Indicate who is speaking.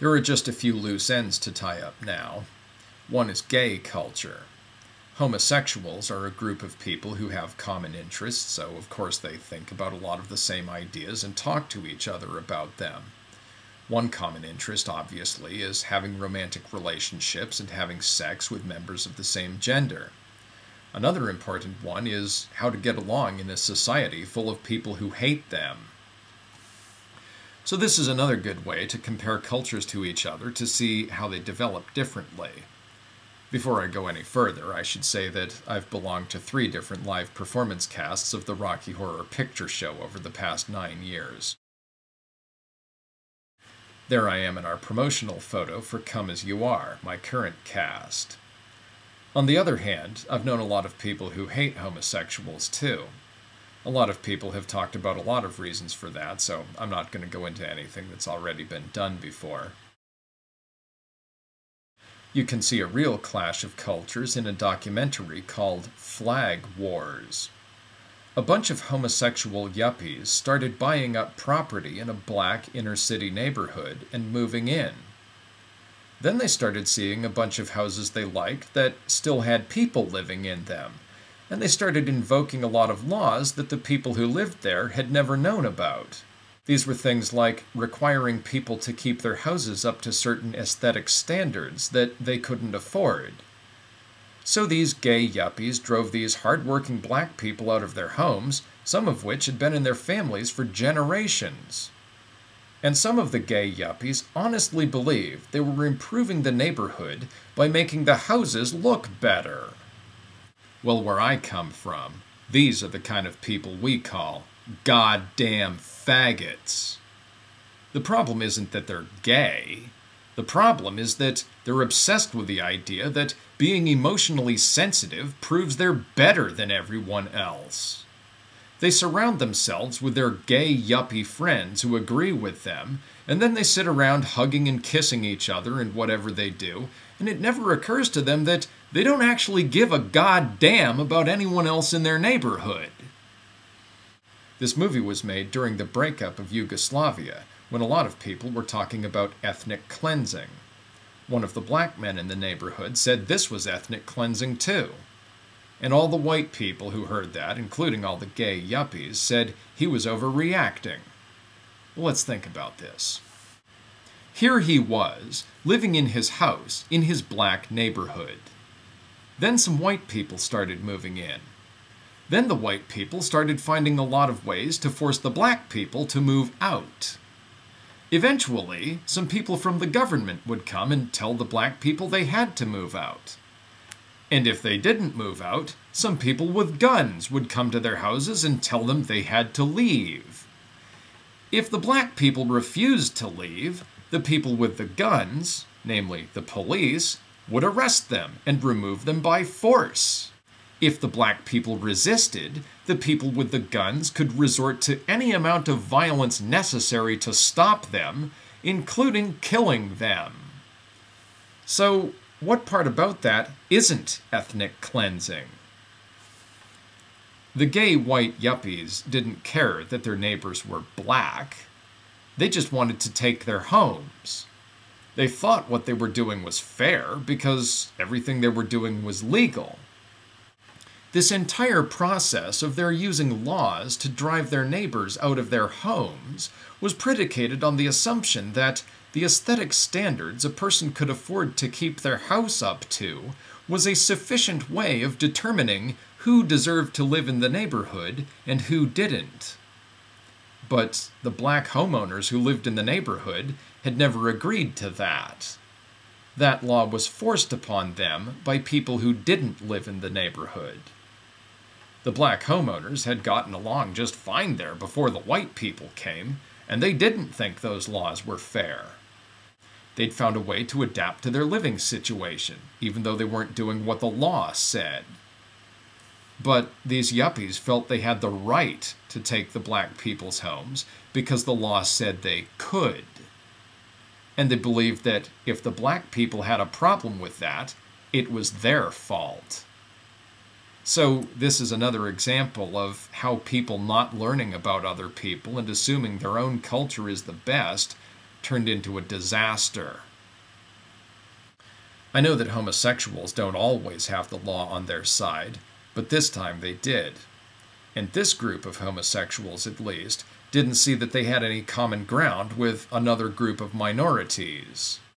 Speaker 1: There are just a few loose ends to tie up now. One is gay culture. Homosexuals are a group of people who have common interests, so of course they think about a lot of the same ideas and talk to each other about them. One common interest, obviously, is having romantic relationships and having sex with members of the same gender. Another important one is how to get along in a society full of people who hate them. So this is another good way to compare cultures to each other to see how they develop differently. Before I go any further, I should say that I've belonged to 3 different live performance casts of the Rocky Horror Picture Show over the past 9 years. There I am in our promotional photo for Come As You Are, my current cast. On the other hand, I've known a lot of people who hate homosexuals too. A lot of people have talked about a lot of reasons for that, so I'm not going to go into anything that's already been done before. You can see a real clash of cultures in a documentary called Flag Wars. A bunch of homosexual yuppies started buying up property in a black inner-city neighborhood and moving in. Then they started seeing a bunch of houses they liked that still had people living in them, and they started invoking a lot of laws that the people who lived there had never known about. These were things like requiring people to keep their houses up to certain aesthetic standards that they couldn't afford. So these gay yuppies drove these hard-working black people out of their homes, some of which had been in their families for generations. And some of the gay yuppies honestly believed they were improving the neighborhood by making the houses look better. Well, where I come from, these are the kind of people we call goddamn faggots. The problem isn't that they're gay. The problem is that they're obsessed with the idea that being emotionally sensitive proves they're better than everyone else. They surround themselves with their gay yuppie friends who agree with them, and then they sit around hugging and kissing each other in whatever they do, and it never occurs to them that they don't actually give a goddamn about anyone else in their neighborhood. This movie was made during the breakup of Yugoslavia, when a lot of people were talking about ethnic cleansing. One of the black men in the neighborhood said this was ethnic cleansing too. And all the white people who heard that, including all the gay yuppies, said he was overreacting. Well, let's think about this. Here he was, living in his house, in his black neighborhood. Then some white people started moving in. Then the white people started finding a lot of ways to force the black people to move out. Eventually, some people from the government would come and tell the black people they had to move out. And if they didn't move out, some people with guns would come to their houses and tell them they had to leave. If the black people refused to leave, the people with the guns, namely the police, would arrest them and remove them by force. If the black people resisted, the people with the guns could resort to any amount of violence necessary to stop them, including killing them. So, what part about that isn't ethnic cleansing? The gay white yuppies didn't care that their neighbors were black. They just wanted to take their homes. They thought what they were doing was fair because everything they were doing was legal. This entire process of their using laws to drive their neighbors out of their homes was predicated on the assumption that the aesthetic standards a person could afford to keep their house up to was a sufficient way of determining who deserved to live in the neighborhood and who didn't. But the black homeowners who lived in the neighborhood had never agreed to that. That law was forced upon them by people who didn't live in the neighborhood. The black homeowners had gotten along just fine there before the white people came, and they didn't think those laws were fair. They'd found a way to adapt to their living situation, even though they weren't doing what the law said. But these yuppies felt they had the right to take the black people's homes because the law said they could. And they believed that if the black people had a problem with that, it was their fault. So this is another example of how people not learning about other people and assuming their own culture is the best turned into a disaster. I know that homosexuals don't always have the law on their side, but this time they did. And this group of homosexuals, at least, didn't see that they had any common ground with another group of minorities.